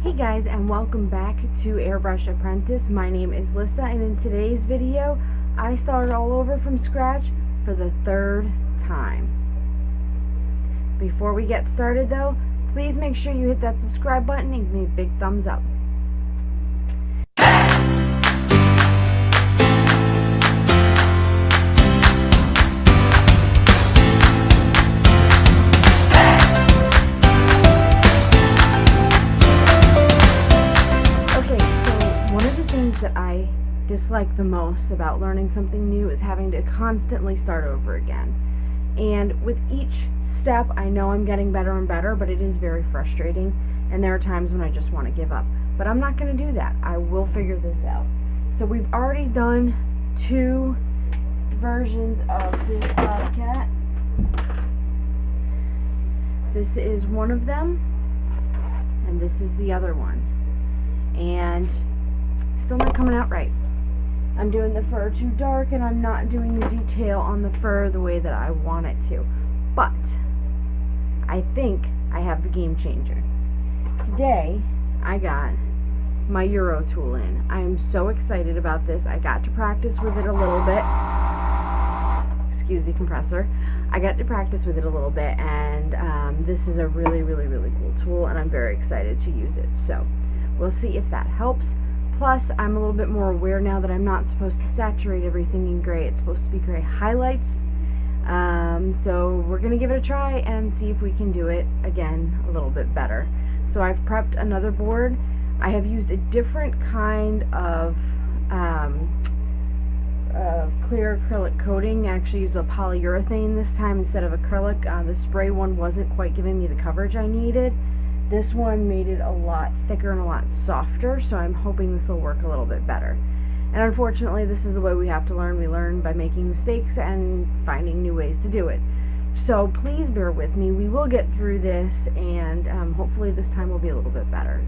Hey guys, and welcome back to Airbrush Apprentice. My name is Lissa, and in today's video I started all over from scratch for the third time. Before we get started though, please make sure you hit that subscribe button and give me a big thumbs up. That I dislike the most about learning something new is having to constantly start over again. And with each step, I know I'm getting better and better, but it is very frustrating, and there are times when I just want to give up. But I'm not going to do that. I will figure this out. So we've already done two versions of this Bobcat. This is one of them, and this is the other one. And still not coming out right. I'm doing the fur too dark, and I'm not doing the detail on the fur the way that I want it to. But I think I have the game changer. Today I got my Eurotool in. I am so excited about this. I got to practice with it a little bit. Excuse the compressor. I got to practice with it a little bit, and this is a really cool tool, and I'm very excited to use it. So we'll see if that helps. Plus, I'm a little bit more aware now that I'm not supposed to saturate everything in gray. It's supposed to be gray highlights. So we're going to give it a try and see if we can do it again a little bit better. So I've prepped another board. I have used a different kind of clear acrylic coating. I actually used a polyurethane this time instead of acrylic. The spray one wasn't quite giving me the coverage I needed. This one made it a lot thicker and a lot softer, so I'm hoping this will work a little bit better. And unfortunately, this is the way we have to learn. We learn by making mistakes and finding new ways to do it. So please bear with me. We will get through this, and hopefully this time will be a little bit better.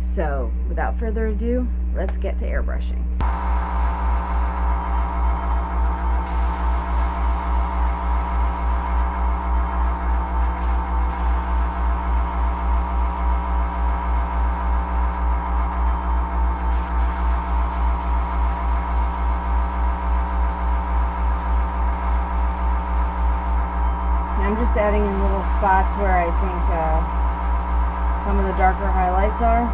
So without further ado, let's get to airbrushing. I'm just adding in little spots where I think some of the darker highlights are.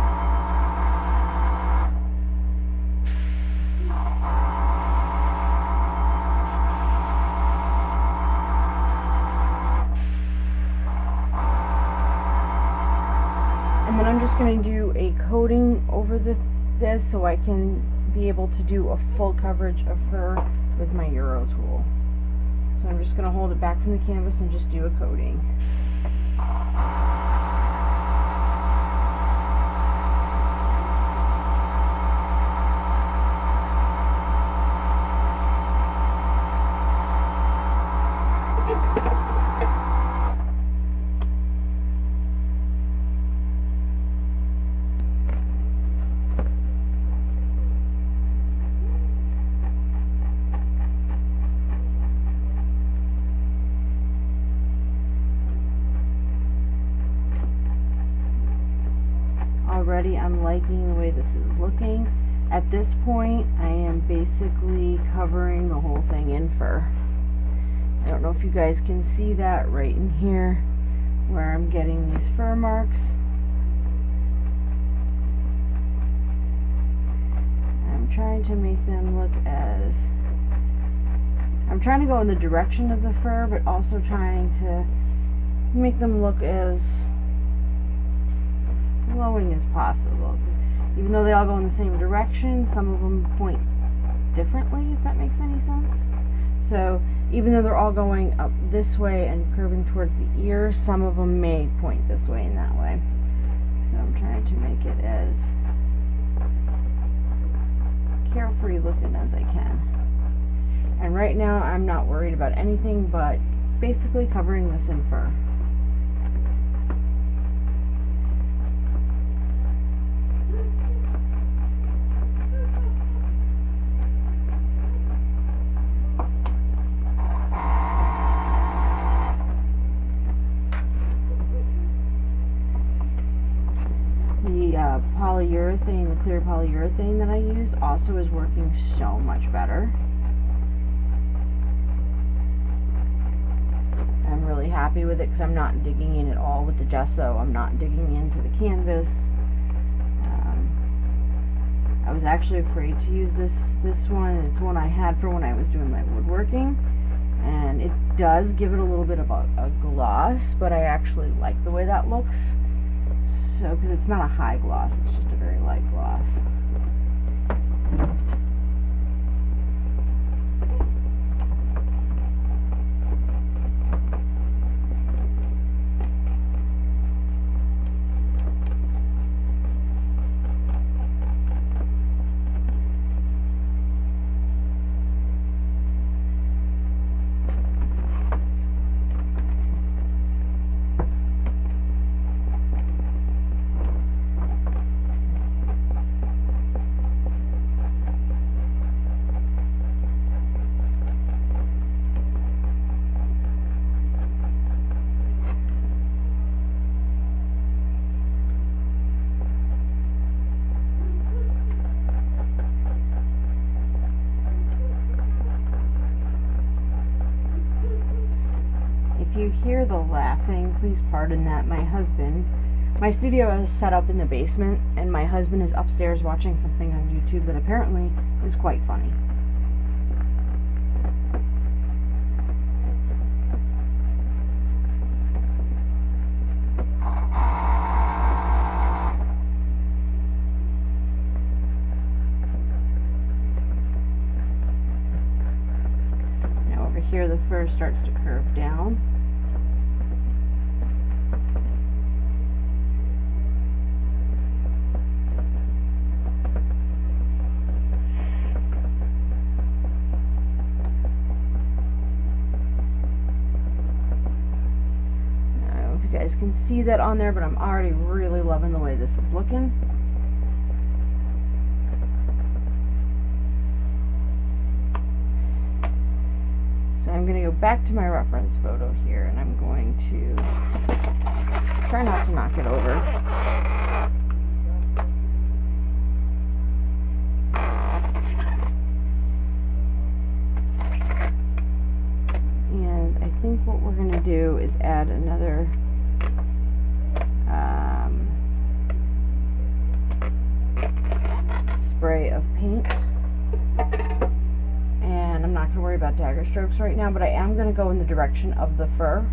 And then I'm just going to do a coating over this so I can be able to do a full coverage of fur with my Eurotool. So I'm just going to hold it back from the canvas and just do a coating. Already I'm liking the way this is looking. At this point, I am basically covering the whole thing in fur. I don't know if you guys can see that right in here where I'm getting these fur marks. I'm trying to make them look as... I'm trying to go in the direction of the fur, but also trying to make them look as flowing as possible. Even though they all go in the same direction, some of them point differently, if that makes any sense. So even though they're all going up this way and curving towards the ear, some of them may point this way and that way. So I'm trying to make it as carefree looking as I can. And right now I'm not worried about anything but basically covering this in fur. polyurethane, the clear polyurethane that I used, also is working so much better. I'm really happy with it because I'm not digging in at all with the gesso. I'm not digging into the canvas. I was actually afraid to use this one. It's one I had for when I was doing my woodworking, and it does give it a little bit of a gloss, but I actually like the way that looks. So, because it's not a high gloss, it's just a very light gloss. If you hear the laughing, please pardon that. My studio is set up in the basement, and my husband is upstairs watching something on YouTube that apparently is quite funny. Now over here the fur starts to curve down. You guys can see that on there, but I'm already really loving the way this is looking. So I'm going to go back to my reference photo here, and I'm going to try not to knock it over. And I think what we're going to do is add another spray of paint, and I'm not going to worry about dagger strokes right now, but I am going to go in the direction of the fur.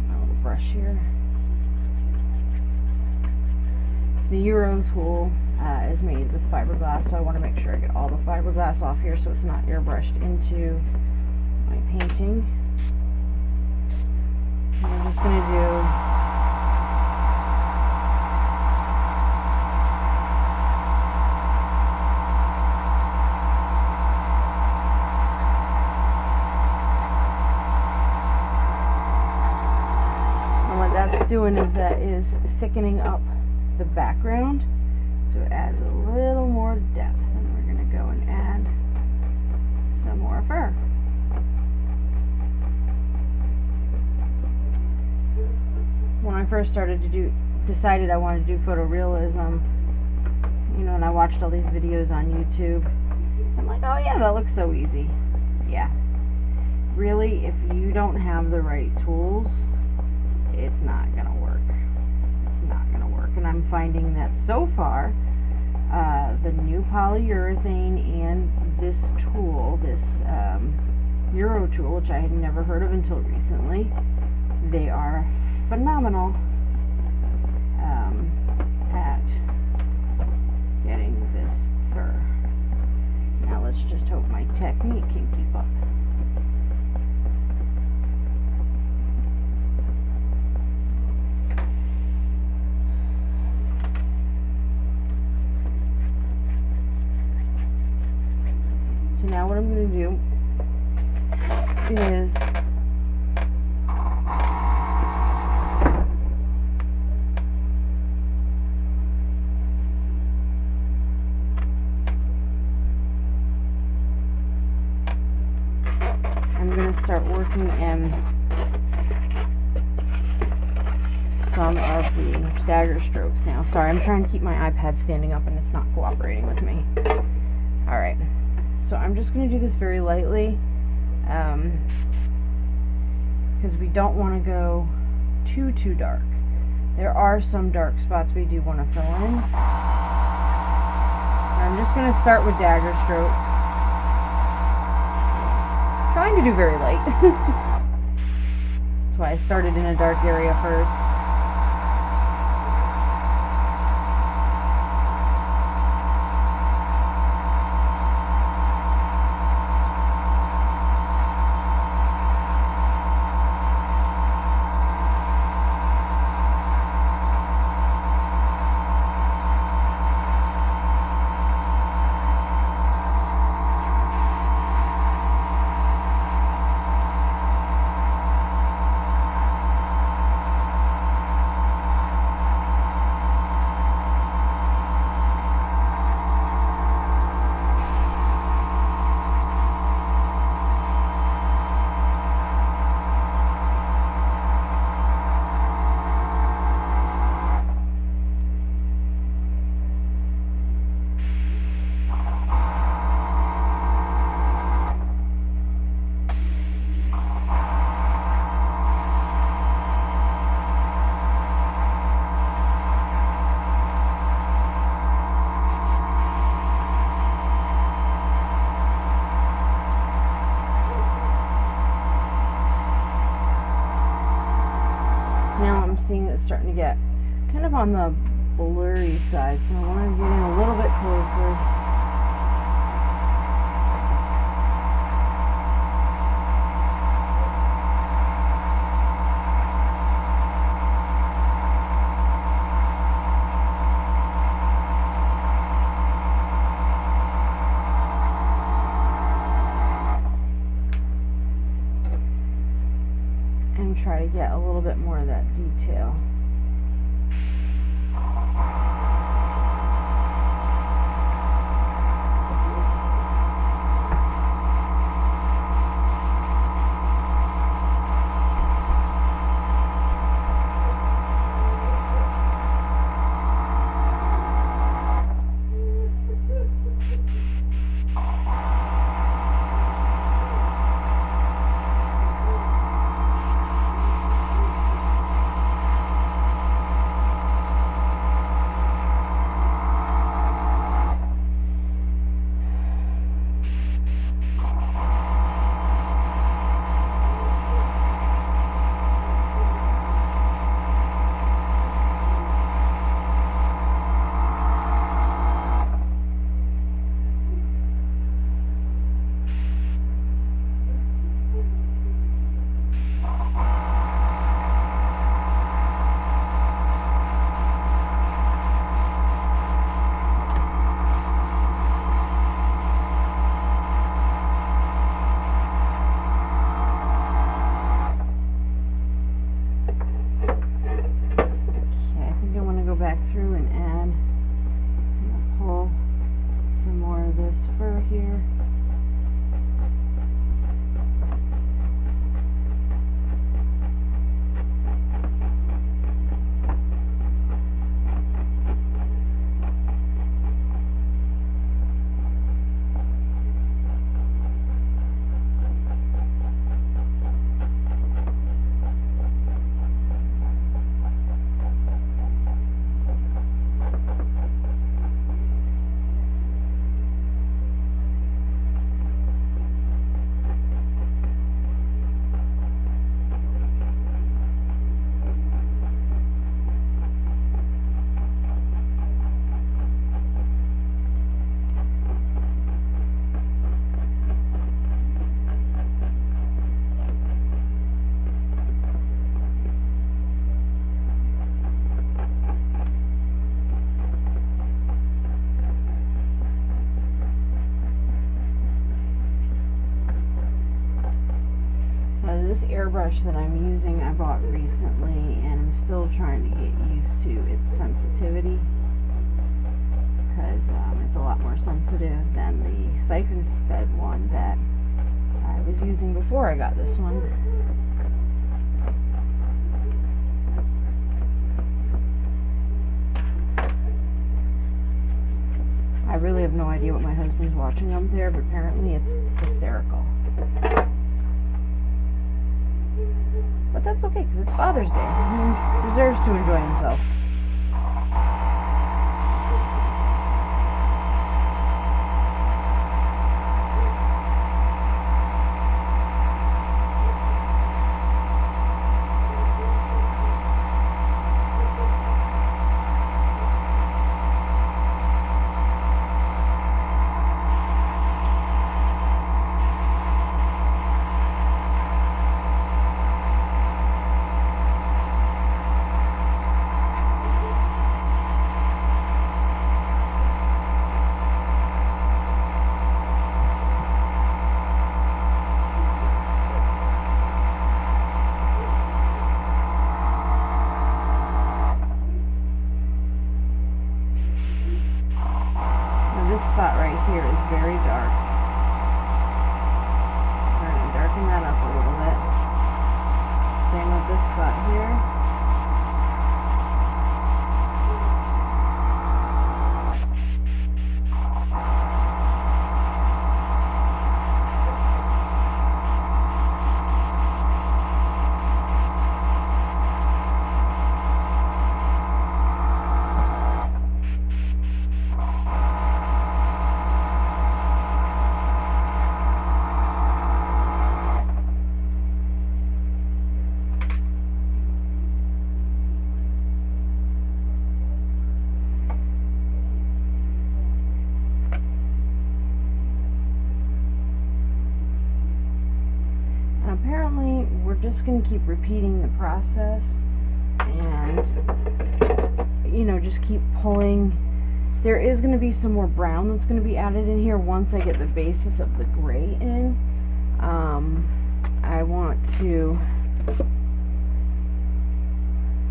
My little brush here. The Eurotool is made with fiberglass, so I want to make sure I get all the fiberglass off here so it's not airbrushed into my painting. And I'm just going to do and what that's doing is that is thickening up the background, so it adds a little more depth, and we're going to go and add some more fur. When I first started to decided I wanted to do photorealism, you know, and I watched all these videos on YouTube, I'm like, oh yeah, that looks so easy. Yeah. Really, if you don't have the right tools, it's not gonna work. It's not gonna work. And I'm finding that so far, the new polyurethane and this tool, this Eurotool, which I had never heard of until recently, they are phenomenal at getting this fur. Now let's just hope my technique can keep up. So now what I'm going to do is I'm going to start working in some of the dagger strokes now. Sorry, I'm trying to keep my iPad standing up and it's not cooperating with me. Alright, so I'm just going to do this very lightly because we don't want to go too dark. There are some dark spots we do want to fill in. I'm just going to start with dagger strokes. Trying to do very light. That's why I started in a dark area first. Seeing it's starting to get kind of on the blurry side, so I want to get in a little bit closer. And try to get a little bit more of that detail. Through and add, I'm gonna pull some more of this fur here. This airbrush that I'm using I bought recently, and I'm still trying to get used to its sensitivity because it's a lot more sensitive than the siphon fed one that I was using before I got this one. I really have no idea what my husband's watching up there, but apparently it's hysterical. But that's okay, because it's Father's Day. He deserves to enjoy himself. Spot right here is very dark. We're going to darken that up a little bit. Same with this spot here. Apparently we're just going to keep repeating the process and, you know, just keep pulling. There is going to be some more brown that's going to be added in here once I get the basis of the gray in. I want to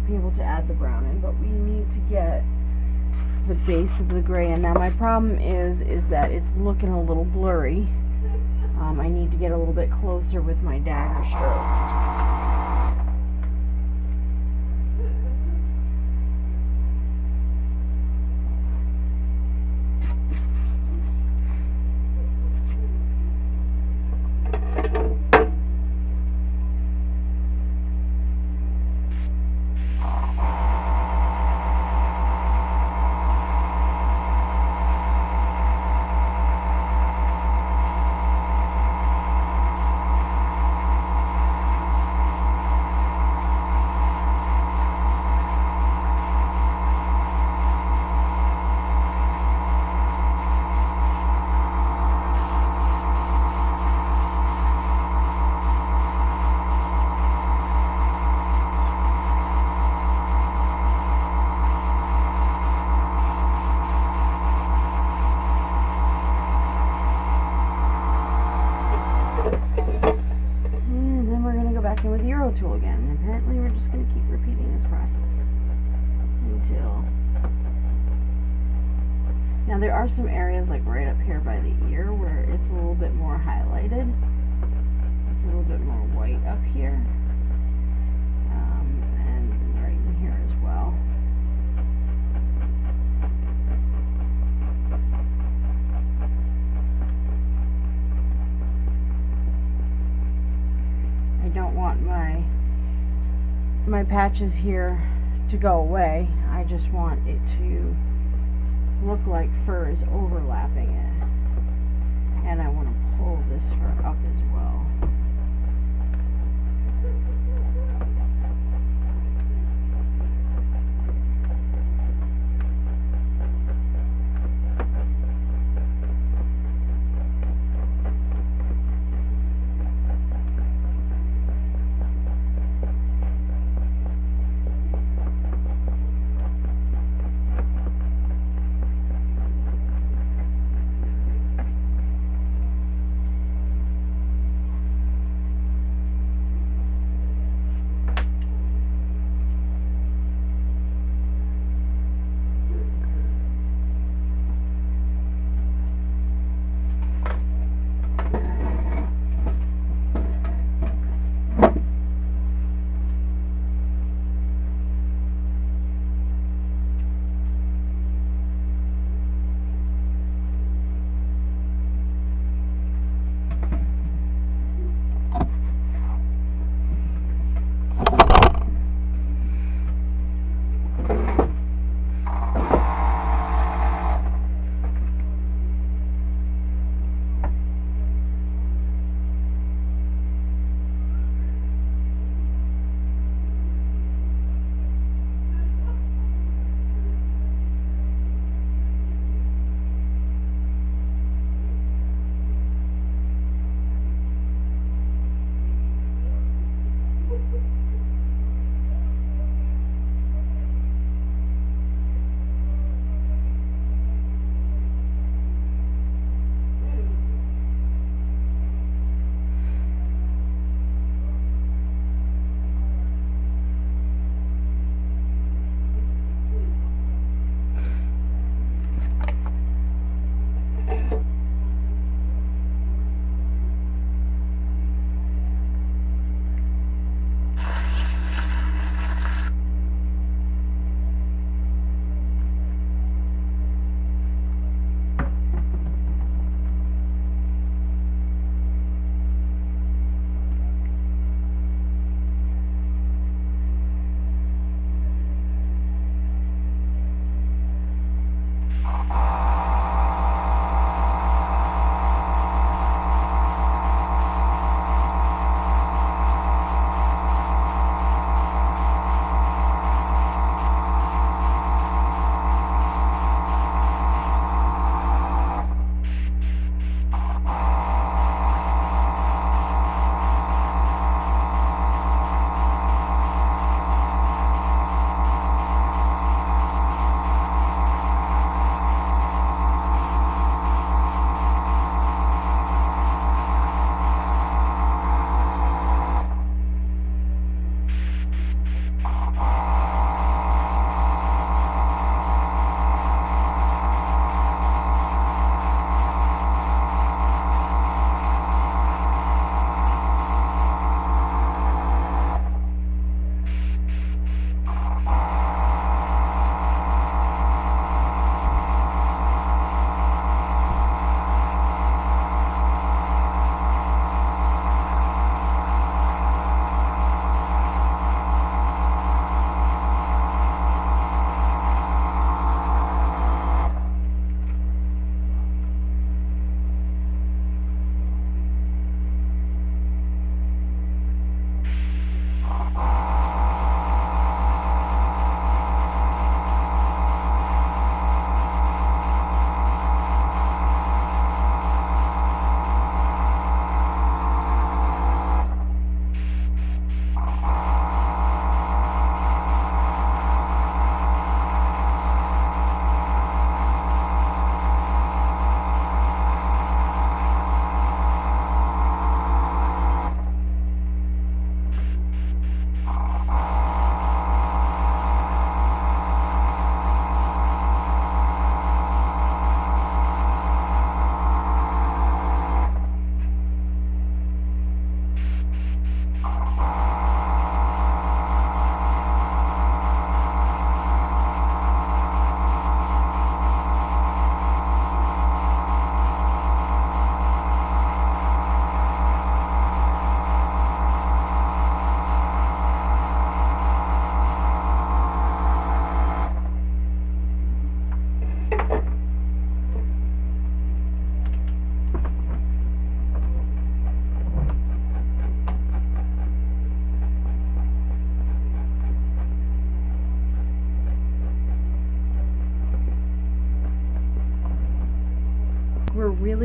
be able to add the brown in, but we need to get the base of the gray in. Now my problem is that it's looking a little blurry. I need to get a little bit closer with my dagger strokes. With Eurotool again, and apparently we're just going to keep repeating this process until. Now there are some areas like right up here by the ear where it's a little bit more highlighted. It's a little bit more white up here, and right in here as well. I don't want my patches here to go away. I just want it to look like fur is overlapping it. And I want to pull this fur up as well.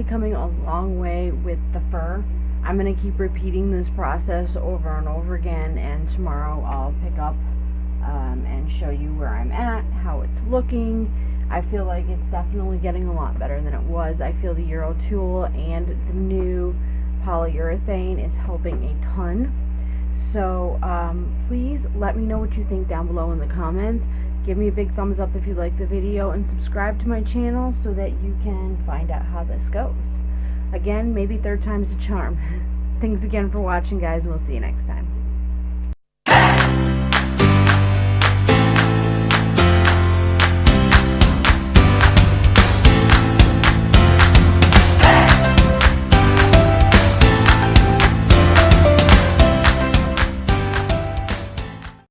coming a long way with the fur. I'm going to keep repeating this process over and over again, and tomorrow I'll pick up and show you where I'm at, how it's looking. I feel like it's definitely getting a lot better than it was. I feel the Eurotool and the new polyurethane is helping a ton. So please let me know what you think down below in the comments. Give me a big thumbs up if you like the video, and subscribe to my channel so that you can find out how this goes. Again, maybe third time's a charm. Thanks again for watching, guys, and we'll see you next time.